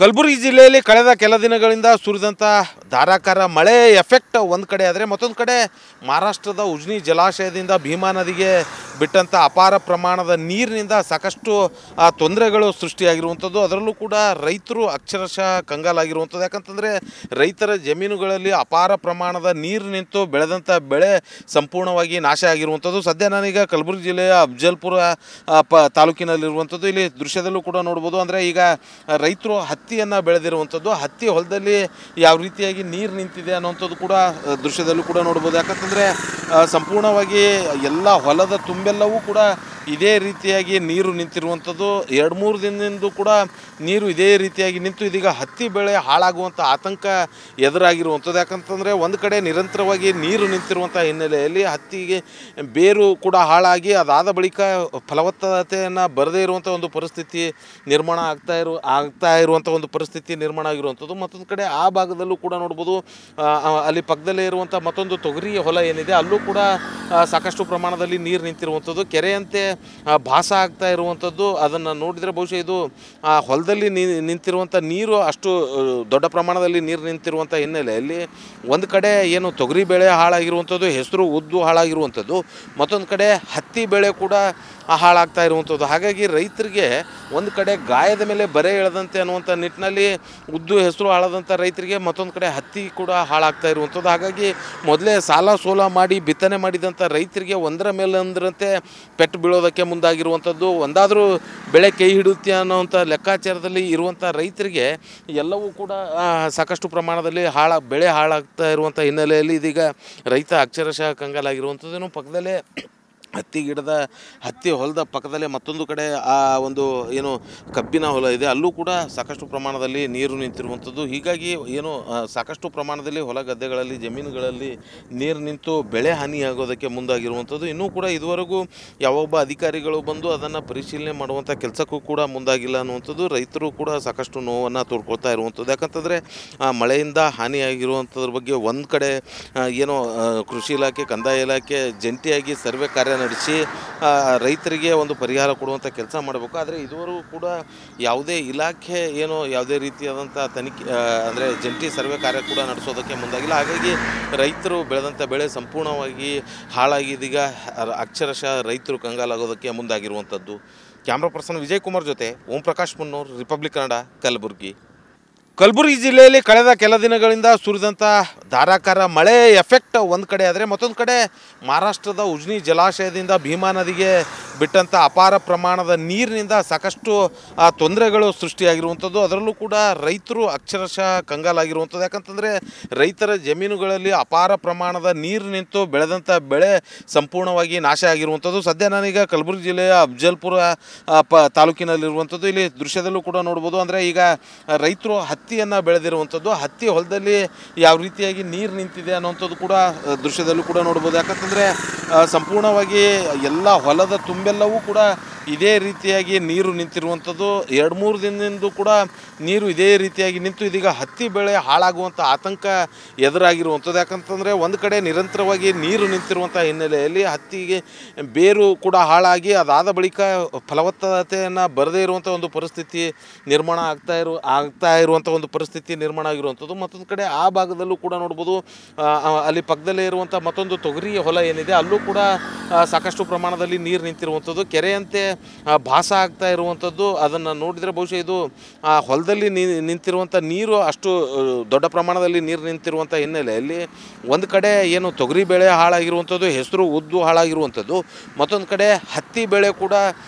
ಕಲಬುರಗಿ ಜಿಲ್ಲೆಯಲ್ಲಿ ಕಳೆದ ಕೆಲ ದಿನಗಳಿಂದ ಸುರಿದಂಥ ಧಾರಾಕಾರ ಮಳೆ ಎಫೆಕ್ಟ್ ಒಂದು ಕಡೆ ಆದರೆ ಮತ್ತೊಂದು ಕಡೆ ಮಹಾರಾಷ್ಟ್ರದ ಉಜ್ನಿ ಜಲಾಶಯದಿಂದ ಭೀಮಾ ನದಿಗೆ ಬಿಟ್ಟಂಥ ಅಪಾರ ಪ್ರಮಾಣದ ನೀರಿನಿಂದ ಸಾಕಷ್ಟು ತೊಂದರೆಗಳು ಸೃಷ್ಟಿಯಾಗಿರುವಂಥದ್ದು. ಅದರಲ್ಲೂ ಕೂಡ ರೈತರು ಅಕ್ಷರಶಃ ಕಂಗಾಲಾಗಿರುವಂಥದ್ದು. ಯಾಕಂತಂದರೆ ರೈತರ ಜಮೀನುಗಳಲ್ಲಿ ಅಪಾರ ಪ್ರಮಾಣದ ನೀರು ನಿಂತು ಬೆಳೆದಂಥ ಬೆಳೆ ಸಂಪೂರ್ಣವಾಗಿ ನಾಶ ಆಗಿರುವಂಥದ್ದು. ಸದ್ಯ ನಾನೀಗ ಕಲಬುರಗಿ ಜಿಲ್ಲೆಯ ಅಫಜಲ್ಪುರ ತಾಲೂಕಿನಲ್ಲಿರುವಂಥದ್ದು. ಇಲ್ಲಿ ದೃಶ್ಯದಲ್ಲೂ ಕೂಡ ನೋಡ್ಬೋದು. ಅಂದರೆ ಈಗ ರೈತರು ಹತ್ತಿಯನ್ನು ಬೆಳೆದಿರುವಂಥದ್ದು, ಹತ್ತಿ ಹೊಲದಲ್ಲಿ ಯಾವ ರೀತಿಯಾಗಿ ನೀರು ನಿಂತಿದೆ ಅನ್ನೋಂಥದ್ದು ಕೂಡ ದೃಶ್ಯದಲ್ಲೂ ಕೂಡ ನೋಡ್ಬೋದು. ಯಾಕಂತಂದರೆ ಸಂಪೂರ್ಣವಾಗಿ ಎಲ್ಲ ಹೊಲದ ತುಂಬೆಲ್ಲವೂ ಕೂಡ ಇದೇ ರೀತಿಯಾಗಿ ನೀರು ನಿಂತಿರುವಂಥದ್ದು. 2-3 ದಿನದಿಂದ ಕೂಡ ನೀರು ಇದೇ ರೀತಿಯಾಗಿ ನಿಂತು ಇದೀಗ ಹತ್ತಿ ಬೆಳೆ ಹಾಳಾಗುವಂಥ ಆತಂಕ ಎದುರಾಗಿರುವಂಥದ್ದು. ಯಾಕಂತಂದರೆ ಒಂದು ಕಡೆ ನಿರಂತರವಾಗಿ ನೀರು ನಿಂತಿರುವಂಥ ಹಿನ್ನೆಲೆಯಲ್ಲಿ ಹತ್ತಿಗೆ ಬೇರು ಕೂಡ ಹಾಳಾಗಿ ಅದಾದ ಬಳಿಕ ಫಲವತ್ತತೆಯನ್ನು ಬರದೇ ಇರುವಂಥ ಒಂದು ಪರಿಸ್ಥಿತಿ ನಿರ್ಮಾಣ ಆಗ್ತಾ ಇರುವಂಥ ಒಂದು ಪರಿಸ್ಥಿತಿ ನಿರ್ಮಾಣ ಆಗಿರುವಂಥದ್ದು. ಮತ್ತೊಂದು ಕಡೆ ಆ ಭಾಗದಲ್ಲೂ ಕೂಡ ನೋಡ್ಬೋದು, ಅಲ್ಲಿ ಪಕ್ಕದಲ್ಲೇ ಇರುವಂಥ ಮತ್ತೊಂದು ತೊಗರಿ ಹೊಲ ಏನಿದೆ ಅಲ್ಲೂ ಕೂಡ ಸಾಕಷ್ಟು ಪ್ರಮಾಣದಲ್ಲಿ ನೀರು ನಿಂತಿರುವಂಥದ್ದು. ಕೆರೆಯಂತೆ ಭಾಸ ಆಗ್ತಾ ಇರುವಂಥದ್ದು. ಅದನ್ನು ನೋಡಿದರೆ ಬಹುಶಃ ಇದು ಹೊಲದಲ್ಲಿ ನಿಂತಿರುವಂಥ ನೀರು ಅಷ್ಟು ದೊಡ್ಡ ಪ್ರಮಾಣದಲ್ಲಿ ನೀರು ನಿಂತಿರುವಂಥ ಹಿನ್ನೆಲೆಯಲ್ಲಿ ಒಂದು ಕಡೆ ಏನು ತೊಗರಿ ಬೆಳೆ ಹಾಳಾಗಿರುವಂಥದ್ದು, ಹೆಸರು ಉದ್ದು ಹಾಳಾಗಿರುವಂಥದ್ದು, ಮತ್ತೊಂದು ಕಡೆ ಹತ್ತಿ ಬೆಳೆ ಕೂಡ ಹಾಳಾಗ್ತಾ ಇರುವಂಥದ್ದು. ಹಾಗಾಗಿ ರೈತರಿಗೆ ಒಂದು ಕಡೆ ಗಾಯದ ಮೇಲೆ ಬರೆ ಎಳೆದಂತೆ ಅನ್ನುವಂಥ ನಿಟ್ಟಿನಲ್ಲಿ ಉದ್ದು ಹೆಸರು ಹಾಳಾದಂಥ ರೈತರಿಗೆ ಮತ್ತೊಂದು ಕಡೆ ಹತ್ತಿ ಕೂಡ ಹಾಳಾಗ್ತಾ ಇರುವಂಥದ್ದು. ಹಾಗಾಗಿ ಮೊದಲೇ ಸಾಲ ಸೋಲ ಮಾಡಿ ಬಿತ್ತನೆ ಮಾಡಿದಂಥ ರೈತರಿಗೆ ಒಂದರ ಮೇಲೆ ಒಂದರಂತೆ ಪೆಟ್ಟು ಬೀಳೋದಕ್ಕೆ ಮುಂದಾಗಿರುವಂಥದ್ದು. ಒಂದಾದರೂ ಬೆಳೆ ಕೈ ಹಿಡುತ್ತೆ ಅನ್ನೋವಂಥ ಲೆಕ್ಕಾಚಾರದಲ್ಲಿ ಇರುವಂಥ ರೈತರಿಗೆ ಎಲ್ಲವೂ ಕೂಡ ಸಾಕಷ್ಟು ಪ್ರಮಾಣದಲ್ಲಿ ಬೆಳೆ ಹಾಳಾಗ್ತಾ ಇರುವಂಥ ಹಿನ್ನೆಲೆಯಲ್ಲಿ ಇದೀಗ ರೈತ ಅಕ್ಷರಶಃ ಕಂಗಾಲಾಗಿರುವಂಥದ್ದು. ಪಕ್ಕದಲ್ಲೇ ಹತ್ತಿ ಹೊಲದ ಪಕ್ಕದಲ್ಲೇ ಮತ್ತೊಂದು ಕಡೆ ಆ ಒಂದು ಏನು ಕಬ್ಬಿನ ಹೊಲ ಇದೆ, ಅಲ್ಲೂ ಕೂಡ ಸಾಕಷ್ಟು ಪ್ರಮಾಣದಲ್ಲಿ ನೀರು ನಿಂತಿರುವಂಥದ್ದು. ಹೀಗಾಗಿ ಏನು ಸಾಕಷ್ಟು ಪ್ರಮಾಣದಲ್ಲಿ ಹೊಲ ಗದ್ದೆಗಳಲ್ಲಿ ಜಮೀನುಗಳಲ್ಲಿ ನೀರು ನಿಂತು ಬೆಳೆ ಹಾನಿಯಾಗೋದಕ್ಕೆ ಮುಂದಾಗಿರುವಂಥದ್ದು. ಇನ್ನೂ ಕೂಡ ಇದುವರೆಗೂ ಯಾವೊಬ್ಬ ಅಧಿಕಾರಿಗಳು ಬಂದು ಅದನ್ನು ಪರಿಶೀಲನೆ ಮಾಡುವಂಥ ಕೆಲಸಕ್ಕೂ ಕೂಡ ಮುಂದಾಗಿಲ್ಲ ಅನ್ನುವಂಥದ್ದು. ರೈತರು ಕೂಡ ಸಾಕಷ್ಟು ನೋವನ್ನು ತೋಡ್ಕೊಳ್ತಾ ಇರುವಂಥದ್ದು. ಯಾಕಂತಂದರೆ ಮಳೆಯಿಂದ ಹಾನಿಯಾಗಿರುವಂಥದ್ರ ಬಗ್ಗೆ ಒಂದು ಕಡೆ ಏನೋ ಕೃಷಿ ಇಲಾಖೆ, ಕಂದಾಯ ಇಲಾಖೆ ಜಂಟಿಯಾಗಿ ಸರ್ವೆ ಕಾರ್ಯ ನಡೆಸಿ ರೈತರಿಗೆ ಒಂದು ಪರಿಹಾರ ಕೊಡುವಂಥ ಕೆಲಸ ಮಾಡಬೇಕು. ಆದರೆ ಇದುವರೆಗೂ ಕೂಡ ಯಾವುದೇ ಇಲಾಖೆ ಯಾವುದೇ ರೀತಿಯಾದಂಥ ತನಿಖೆ ಅಂದರೆ ಜಂಟಿ ಸರ್ವೆ ಕಾರ್ಯ ಕೂಡ ನಡೆಸೋದಕ್ಕೆ ಮುಂದಾಗಿಲ್ಲ. ಹಾಗಾಗಿ ರೈತರು ಬೆಳೆದಂಥ ಬೆಳೆ ಸಂಪೂರ್ಣವಾಗಿ ಹಾಳಾಗಿದೀಗ ಅಕ್ಷರಶಃ ರೈತರು ಕಂಗಾಲಾಗೋದಕ್ಕೆ ಮುಂದಾಗಿರುವಂಥದ್ದು. ಕ್ಯಾಮ್ರಾ ಪರ್ಸನ್ ವಿಜಯ್ ಕುಮಾರ್ ಜೊತೆ ಓಂ ಪ್ರಕಾಶ್ ಮುನ್ನೂರ್, ರಿಪಬ್ಲಿಕ್ ಕನ್ನಡ, ಕಲಬುರಗಿ. ಕಲಬುರಗಿ ಜಿಲ್ಲೆಯಲ್ಲಿ ಕಳೆದ ಕೆಲ ದಿನಗಳಿಂದ ಸುರಿದಂಥ ಧಾರಾಕಾರ ಮಳೆ ಎಫೆಕ್ಟ್ ಒಂದು ಕಡೆ ಆದರೆ ಮತ್ತೊಂದು ಕಡೆ ಮಹಾರಾಷ್ಟ್ರದ ಉಜ್ನಿ ಜಲಾಶಯದಿಂದ ಭೀಮಾ ನದಿಗೆ ಬಿಟ್ಟಂಥ ಅಪಾರ ಪ್ರಮಾಣದ ನೀರಿನಿಂದ ಸಾಕಷ್ಟು ತೊಂದರೆಗಳು ಸೃಷ್ಟಿಯಾಗಿರುವಂಥದ್ದು. ಅದರಲ್ಲೂ ಕೂಡ ರೈತರು ಅಕ್ಷರಶಃ ಕಂಗಾಲಾಗಿರುವಂಥದ್ದು. ಯಾಕಂತಂದರೆ ರೈತರ ಜಮೀನುಗಳಲ್ಲಿ ಅಪಾರ ಪ್ರಮಾಣದ ನೀರು ನಿಂತು ಬೆಳೆದಂಥ ಬೆಳೆ ಸಂಪೂರ್ಣವಾಗಿ ನಾಶ ಆಗಿರುವಂಥದ್ದು. ಸದ್ಯ ನಾನೀಗ ಕಲಬುರಗಿ ಜಿಲ್ಲೆಯ ಅಫಜಲ್ಪುರ ತಾಲೂಕಿನಲ್ಲಿರುವಂಥದ್ದು. ಇಲ್ಲಿ ದೃಶ್ಯದಲ್ಲೂ ಕೂಡ ನೋಡ್ಬೋದು. ಅಂದರೆ ಈಗ ರೈತರು ಹತ್ತಿಯನ್ನು ಬೆಳೆದಿರುವಂಥದ್ದು, ಹತ್ತಿ ಹೊಲದಲ್ಲಿ ಯಾವ ರೀತಿಯಾಗಿ ನೀರು ನಿಂತಿದೆ ಅನ್ನೋಂಥದ್ದು ಕೂಡ ದೃಶ್ಯದಲ್ಲೂ ಕೂಡ ನೋಡ್ಬೋದು. ಯಾಕಂತಂದರೆ ಸಂಪೂರ್ಣವಾಗಿ ಎಲ್ಲ ಹೊಲದ ತುಂಬೆಲ್ಲವೂ ಕೂಡ ಇದೇ ರೀತಿಯಾಗಿ ನೀರು ನಿಂತಿರುವಂಥದ್ದು. 2-3 ದಿನದಿಂದ ಕೂಡ ನೀರು ಇದೇ ರೀತಿಯಾಗಿ ನಿಂತು ಇದೀಗ ಹತ್ತಿ ಬೆಳೆ ಹಾಳಾಗುವಂಥ ಆತಂಕ ಎದುರಾಗಿರುವಂಥದ್ದು. ಯಾಕಂತಂದರೆ ಒಂದು ಕಡೆ ನಿರಂತರವಾಗಿ ನೀರು ನಿಂತಿರುವಂಥ ಹಿನ್ನೆಲೆಯಲ್ಲಿ ಹತ್ತಿಗೆ ಬೇರು ಕೂಡ ಹಾಳಾಗಿ ಅದಾದ ಬಳಿಕ ಫಲವತ್ತತೆಯನ್ನು ಬರದೇ ಇರುವಂಥ ಒಂದು ಪರಿಸ್ಥಿತಿ ನಿರ್ಮಾಣ ಆಗ್ತಾ ಇರುವಂಥ ಒಂದು ಪರಿಸ್ಥಿತಿ ನಿರ್ಮಾಣ ಆಗಿರುವಂಥದ್ದು. ಮತ್ತೊಂದು ಕಡೆ ಆ ಭಾಗದಲ್ಲೂ ಕೂಡ ನೋಡ್ಬೋದು, ಅಲ್ಲಿ ಪಕ್ಕದಲ್ಲೇ ಇರುವಂಥ ಮತ್ತೊಂದು ತೊಗರಿ ಹೊಲ ಏನಿದೆ ಅಲ್ಲೂ ಕೂಡ ಸಾಕಷ್ಟು ಪ್ರಮಾಣದಲ್ಲಿ ನೀರು ನಿಂತಿರುವಂಥದ್ದು. ಕೆರೆಯಂತೆ ಭಾಸ ಆಗ್ತಾ ಇರುವಂಥದ್ದು. ಅದನ್ನು ನೋಡಿದರೆ ಬಹುಶಃ ಇದು ಹೊಲದಲ್ಲಿ ನಿಂತಿರುವಂಥ ನೀರು ಅಷ್ಟು ದೊಡ್ಡ ಪ್ರಮಾಣದಲ್ಲಿ ನೀರು ನಿಂತಿರುವಂಥ ಹಿನ್ನೆಲೆಯಲ್ಲಿ ಒಂದು ಕಡೆ ಏನು ತೊಗರಿ ಬೆಳೆ ಹಾಳಾಗಿರುವಂಥದ್ದು, ಹೆಸರು ಉದ್ದು ಹಾಳಾಗಿರುವಂಥದ್ದು, ಮತ್ತೊಂದು ಕಡೆ ಹತ್ತಿ ಬೆಳೆ ಕೂಡ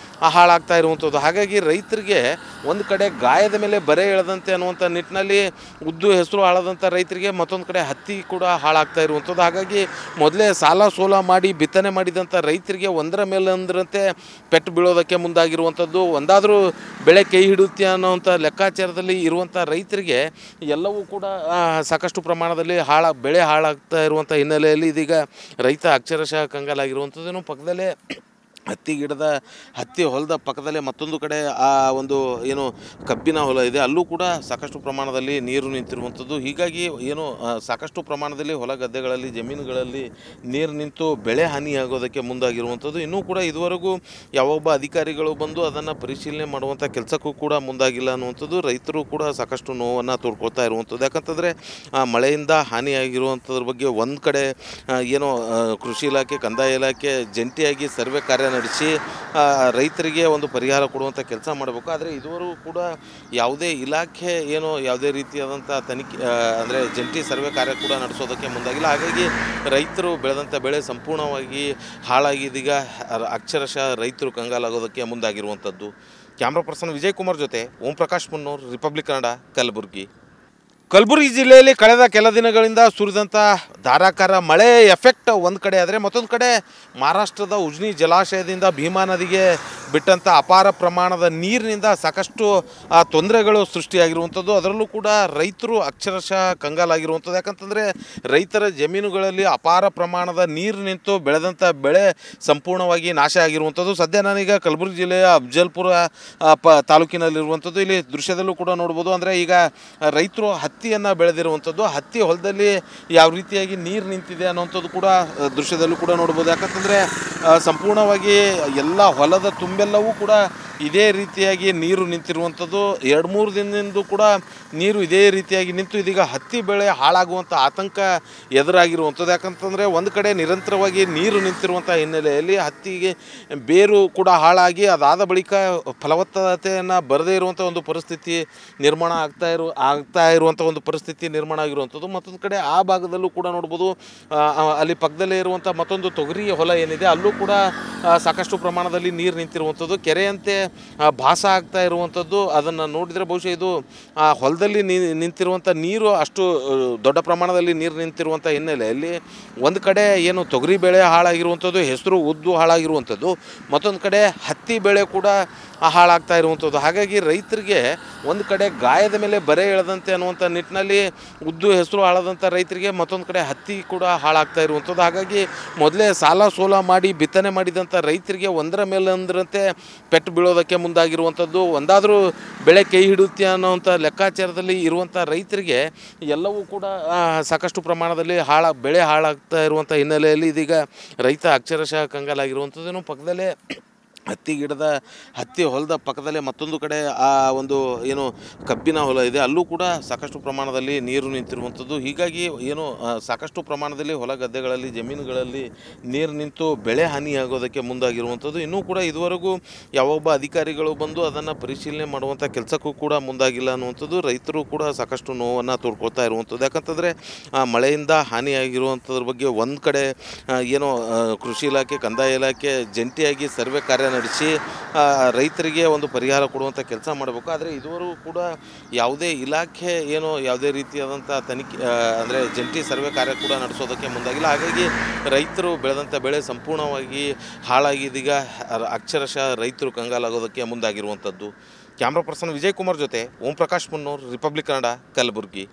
ಹಾಳಾಗ್ತಾ ಇರುವಂಥದ್ದು. ಹಾಗಾಗಿ ರೈತರಿಗೆ ಒಂದು ಕಡೆ ಗಾಯದ ಮೇಲೆ ಬರೆ ಎಳೆದಂತೆ ಅನ್ನುವಂಥ ನಿಟ್ಟಿನಲ್ಲಿ ಉದ್ದು ಹೆಸರು ಹಾಳಾದಂಥ ರೈತರಿಗೆ ಮತ್ತೊಂದು ಕಡೆ ಹತ್ತಿ ಕೂಡ ಹಾಳಾಗ್ತಾ ಇರುವಂಥದ್ದು. ಹಾಗಾಗಿ ಮೊದಲೇ ಸಾಲ ಸೋಲ ಮಾಡಿ ಬಿತ್ತನೆ ಮಾಡಿದಂಥ ರೈತರಿಗೆ ಒಂದರ ಮೇಲೆ ಒಂದರಂತೆ ಪೆಟ್ಟು ಬೀಳೋದಕ್ಕೆ ಮುಂದಾಗಿರುವಂಥದ್ದು. ಒಂದಾದರೂ ಬೆಳೆ ಕೈ ಹಿಡುತ್ತೆ ಅನ್ನೋವಂಥ ಲೆಕ್ಕಾಚಾರದಲ್ಲಿ ಇರುವಂಥ ರೈತರಿಗೆ ಎಲ್ಲವೂ ಕೂಡ ಸಾಕಷ್ಟು ಪ್ರಮಾಣದಲ್ಲಿ ಬೆಳೆ ಹಾಳಾಗ್ತಾ ಇರುವಂಥ ಹಿನ್ನೆಲೆಯಲ್ಲಿ ಇದೀಗ ರೈತ ಅಕ್ಷರಶಃ ಕಂಗಾಲಾಗಿರುವಂಥದ್ದು. ಪಕ್ಕದಲ್ಲೇ ಹತ್ತಿ ಗಿಡದ ಹತ್ತಿ ಹೊಲದ ಪಕ್ಕದಲ್ಲೇ ಮತ್ತೊಂದು ಕಡೆ ಆ ಒಂದು ಏನು ಕಬ್ಬಿನ ಹೊಲ ಇದೆ, ಅಲ್ಲೂ ಕೂಡ ಸಾಕಷ್ಟು ಪ್ರಮಾಣದಲ್ಲಿ ನೀರು ನಿಂತಿರುವಂಥದ್ದು. ಹೀಗಾಗಿ ಏನು ಸಾಕಷ್ಟು ಪ್ರಮಾಣದಲ್ಲಿ ಹೊಲ ಗದ್ದೆಗಳಲ್ಲಿ ಜಮೀನುಗಳಲ್ಲಿ ನೀರು ನಿಂತು ಬೆಳೆ ಹಾನಿಯಾಗೋದಕ್ಕೆ ಮುಂದಾಗಿರುವಂಥದ್ದು. ಇನ್ನೂ ಕೂಡ ಇದುವರೆಗೂ ಯಾವೊಬ್ಬ ಅಧಿಕಾರಿಗಳು ಬಂದು ಅದನ್ನು ಪರಿಶೀಲನೆ ಮಾಡುವಂಥ ಕೆಲಸಕ್ಕೂ ಕೂಡ ಮುಂದಾಗಿಲ್ಲ ಅನ್ನುವಂಥದ್ದು. ರೈತರು ಕೂಡ ಸಾಕಷ್ಟು ನೋವನ್ನು ತೋಡ್ಕೊಳ್ತಾ ಇರುವಂಥದ್ದು. ಯಾಕಂತಂದರೆ ಮಳೆಯಿಂದ ಹಾನಿಯಾಗಿರುವಂಥದ್ರ ಬಗ್ಗೆ ಒಂದು ಕಡೆ ಏನೋ ಕೃಷಿ ಇಲಾಖೆ, ಕಂದಾಯ ಇಲಾಖೆ ಜಂಟಿಯಾಗಿ ಸರ್ವೆ ಕಾರ್ಯ ನಡೆಸಿ ರೈತರಿಗೆ ಒಂದು ಪರಿಹಾರ ಕೊಡುವಂಥ ಕೆಲಸ ಮಾಡಬೇಕು. ಆದರೆ ಇದುವರೆಗೂ ಕೂಡ ಯಾವುದೇ ಇಲಾಖೆ ಏನೋ ಯಾವುದೇ ರೀತಿಯಾದಂಥ ತನಿಖೆ ಅಂದರೆ ಜಂಟಿ ಸರ್ವೆ ಕಾರ್ಯ ಕೂಡ ನಡೆಸೋದಕ್ಕೆ ಮುಂದಾಗಿಲ್ಲ. ಹಾಗಾಗಿ ರೈತರು ಬೆಳೆದಂಥ ಬೆಳೆ ಸಂಪೂರ್ಣವಾಗಿ ಹಾಳಾಗಿದೀಗ ಅಕ್ಷರಶಃ ರೈತರು ಕಂಗಾಲಾಗೋದಕ್ಕೆ ಮುಂದಾಗಿರುವಂಥದ್ದು. ಕ್ಯಾಮ್ರಾ ಪರ್ಸನ್ ವಿಜಯ್ ಕುಮಾರ್ ಜೊತೆ ಓಂ ಪ್ರಕಾಶ್ ಮುನ್ನೂರ್, ರಿಪಬ್ಲಿಕ್ ಕನ್ನಡ, ಕಲಬುರಗಿ. ಕಲಬುರಗಿ ಜಿಲ್ಲೆಯಲ್ಲಿ ಕಳೆದ ಕೆಲ ದಿನಗಳಿಂದ ಸುರಿದಂಥ ಧಾರಾಕಾರ ಮಳೆ ಎಫೆಕ್ಟ್ ಒಂದು ಕಡೆ ಆದರೆ, ಮತ್ತೊಂದು ಕಡೆ ಮಹಾರಾಷ್ಟ್ರದ ಉಜ್ನಿ ಜಲಾಶಯದಿಂದ ಭೀಮಾ ನದಿಗೆ ಬಿಟ್ಟಂಥ ಅಪಾರ ಪ್ರಮಾಣದ ನೀರಿನಿಂದ ಸಾಕಷ್ಟು ತೊಂದರೆಗಳು ಸೃಷ್ಟಿಯಾಗಿರುವಂಥದ್ದು. ಅದರಲ್ಲೂ ಕೂಡ ರೈತರು ಅಕ್ಷರಶಃ ಕಂಗಾಲಾಗಿರುವಂಥದ್ದು. ಯಾಕಂತಂದರೆ ರೈತರ ಜಮೀನುಗಳಲ್ಲಿ ಅಪಾರ ಪ್ರಮಾಣದ ನೀರು ನಿಂತು ಬೆಳೆದಂಥ ಬೆಳೆ ಸಂಪೂರ್ಣವಾಗಿ ನಾಶ ಆಗಿರುವಂಥದ್ದು. ಸದ್ಯ ನಾನೀಗ ಕಲಬುರಗಿ ಜಿಲ್ಲೆಯ ಅಫ್ಜಲ್ಪುರ ತಾಲೂಕಿನಲ್ಲಿರುವಂಥದ್ದು. ಇಲ್ಲಿ ದೃಶ್ಯದಲ್ಲೂ ಕೂಡ ನೋಡ್ಬೋದು. ಅಂದರೆ ಈಗ ರೈತರು ಹತ್ತಿಯನ್ನು ಬೆಳೆದಿರುವಂಥದ್ದು, ಹತ್ತಿ ಹೊಲದಲ್ಲಿ ಯಾವ ರೀತಿಯಾಗಿ ನೀರು ನಿಂತಿದೆ ಅನ್ನೋಂಥದ್ದು ಕೂಡ ದೃಶ್ಯದಲ್ಲೂ ಕೂಡ ನೋಡ್ಬೋದು. ಯಾಕಂತಂದರೆ ಸಂಪೂರ್ಣವಾಗಿ ಎಲ್ಲ ಹೊಲದ ತುಂಬೆಲ್ಲವೂ ಕೂಡ ಇದೇ ರೀತಿಯಾಗಿ ನೀರು ನಿಂತಿರುವಂಥದ್ದು. 2-3 ದಿನದಿಂದ ಕೂಡ ನೀರು ಇದೇ ರೀತಿಯಾಗಿ ನಿಂತು ಇದೀಗ ಹತ್ತಿ ಬೆಳೆ ಹಾಳಾಗುವಂಥ ಆತಂಕ ಎದುರಾಗಿರುವಂಥದ್ದು. ಯಾಕಂತಂದರೆ ಒಂದು ಕಡೆ ನಿರಂತರವಾಗಿ ನೀರು ನಿಂತಿರುವಂಥ ಹಿನ್ನೆಲೆಯಲ್ಲಿ ಹತ್ತಿಗೆ ಬೇರು ಕೂಡ ಹಾಳಾಗಿ ಅದಾದ ಬಳಿಕ ಫಲವತ್ತತೆಯನ್ನು ಬರದೇ ಇರುವಂಥ ಒಂದು ಪರಿಸ್ಥಿತಿ ನಿರ್ಮಾಣ ಆಗ್ತಾ ಇರುವಂಥ ಒಂದು ಪರಿಸ್ಥಿತಿ ನಿರ್ಮಾಣ ಆಗಿರುವಂಥದ್ದು. ಮತ್ತೊಂದು ಕಡೆ ಆ ಭಾಗದಲ್ಲೂ ಕೂಡ ನೋಡ್ಬೋದು, ಅಲ್ಲಿ ಪಕ್ಕದಲ್ಲೇ ಇರುವಂಥ ಮತ್ತೊಂದು ತೊಗರಿ ಹೊಲ ಏನಿದೆ ಅಲ್ಲೂ ಕೂಡ ಸಾಕಷ್ಟು ಪ್ರಮಾಣದಲ್ಲಿ ನೀರು ನಿಂತಿರುವಂಥದ್ದು. ಕೆರೆಯಂತೆ ಭಾಸ ಆಗ್ತಾ ಇರುವಂಥದ್ದು. ಅದನ್ನು ನೋಡಿದರೆ ಬಹುಶಃ ಇದು ಹೊಲದಲ್ಲಿ ನಿಂತಿರುವಂಥ ನೀರು ಅಷ್ಟು ದೊಡ್ಡ ಪ್ರಮಾಣದಲ್ಲಿ ನೀರು ನಿಂತಿರುವಂಥ ಹಿನ್ನೆಲೆಯಲ್ಲಿ ಒಂದು ಕಡೆ ಏನು ತೊಗರಿ ಬೆಳೆ ಹಾಳಾಗಿರುವಂಥದ್ದು, ಹೆಸರು ಉದ್ದು ಹಾಳಾಗಿರುವಂಥದ್ದು, ಮತ್ತೊಂದು ಕಡೆ ಹತ್ತಿ ಬೆಳೆ ಕೂಡ ಹಾಳಾಗ್ತಾ ಇರುವಂಥದ್ದು. ಹಾಗಾಗಿ ರೈತರಿಗೆ ಒಂದು ಕಡೆ ಗಾಯದ ಮೇಲೆ ಬರೆ ಎಳೆದಂತೆ ಅನ್ನುವಂಥ ನಿಟ್ಟಿನಲ್ಲಿ ಉದ್ದು ಹೆಸರು ಹಾಳಾದಂಥ ರೈತರಿಗೆ ಮತ್ತೊಂದು ಕಡೆ ಹತ್ತಿ ಕೂಡ ಹಾಳಾಗ್ತಾ ಇರುವಂಥದ್ದು. ಹಾಗಾಗಿ ಮೊದಲೇ ಸಾಲ ಸೋಲ ಮಾಡಿ ಬಿತ್ತನೆ ಮಾಡಿದಂಥ ರೈತರಿಗೆ ಒಂದರ ಮೇಲೆ ಒಂದರಂತೆ ಪೆಟ್ಟು ಬೀಳೋದಕ್ಕೆ ಮುಂದಾಗಿರುವಂಥದ್ದು. ಒಂದಾದರೂ ಬೆಳೆ ಕೈ ಹಿಡುತ್ತೆ ಅನ್ನೋವಂಥ ಲೆಕ್ಕಾಚಾರದಲ್ಲಿ ಇರುವಂಥ ರೈತರಿಗೆ ಎಲ್ಲವೂ ಕೂಡ ಸಾಕಷ್ಟು ಪ್ರಮಾಣದಲ್ಲಿ ಬೆಳೆ ಹಾಳಾಗ್ತಾ ಇರುವಂಥ ಹಿನ್ನೆಲೆಯಲ್ಲಿ ಇದೀಗ ರೈತ ಅಕ್ಷರಶಃ ಕಂಗಾಲಾಗಿರುವಂಥದ್ದು. ಪಕ್ಕದಲ್ಲೇ ಹತ್ತಿ ಹೊಲದ ಪಕ್ಕದಲ್ಲೇ ಮತ್ತೊಂದು ಕಡೆ ಆ ಒಂದು ಏನು ಕಬ್ಬಿನ ಹೊಲ ಇದೆ, ಅಲ್ಲೂ ಕೂಡ ಸಾಕಷ್ಟು ಪ್ರಮಾಣದಲ್ಲಿ ನೀರು ನಿಂತಿರುವಂಥದ್ದು. ಹೀಗಾಗಿ ಏನು ಸಾಕಷ್ಟು ಪ್ರಮಾಣದಲ್ಲಿ ಹೊಲ ಗದ್ದೆಗಳಲ್ಲಿ ಜಮೀನುಗಳಲ್ಲಿ ನೀರು ನಿಂತು ಬೆಳೆ ಹಾನಿಯಾಗೋದಕ್ಕೆ ಮುಂದಾಗಿರುವಂಥದ್ದು. ಇನ್ನೂ ಕೂಡ ಇದುವರೆಗೂ ಯಾವೊಬ್ಬ ಅಧಿಕಾರಿಗಳು ಬಂದು ಅದನ್ನು ಪರಿಶೀಲನೆ ಮಾಡುವಂಥ ಕೆಲಸಕ್ಕೂ ಕೂಡ ಮುಂದಾಗಿಲ್ಲ ಅನ್ನುವಂಥದ್ದು. ರೈತರು ಕೂಡ ಸಾಕಷ್ಟು ನೋವನ್ನು ತೋಡ್ಕೊಳ್ತಾ ಇರುವಂಥದ್ದು. ಯಾಕಂತಂದರೆ ಮಳೆಯಿಂದ ಹಾನಿಯಾಗಿರುವಂಥದ್ರ ಬಗ್ಗೆ ಒಂದು ಕಡೆ ಏನೋ ಕೃಷಿ ಇಲಾಖೆ, ಕಂದಾಯ ಇಲಾಖೆ ಜಂಟಿಯಾಗಿ ಸರ್ವೆ ಕಾರ್ಯ ನಡೆಸಿ ರೈತರಿಗೆ ಒಂದು ಪರಿಹಾರ ಕೊಡುವಂಥ ಕೆಲಸ ಮಾಡಬೇಕು. ಆದರೆ ಇದುವರೆಗೂ ಕೂಡ ಯಾವುದೇ ಇಲಾಖೆ ಏನೋ ಯಾವುದೇ ರೀತಿಯಾದಂಥ ತನಿಖೆ ಅಂದರೆ ಜಂಟಿ ಸರ್ವೆ ಕಾರ್ಯ ಕೂಡ ನಡೆಸೋದಕ್ಕೆ ಮುಂದಾಗಿಲ್ಲ. ಹಾಗಾಗಿ ರೈತರು ಬೆಳೆದಂಥ ಬೆಳೆ ಸಂಪೂರ್ಣವಾಗಿ ಹಾಳಾಗಿದೀಗ ಅಕ್ಷರಶಃ ರೈತರು ಕಂಗಾಲಾಗೋದಕ್ಕೆ ಮುಂದಾಗಿರುವಂಥದ್ದು. ಕ್ಯಾಮ್ರಾ ಪರ್ಸನ್ ವಿಜಯ್ ಕುಮಾರ್ ಜೊತೆ ಓಂ ಪ್ರಕಾಶ್ ಮುನ್ನೂರ್, ರಿಪಬ್ಲಿಕ್ ಕನ್ನಡ, ಕಲಬುರಗಿ.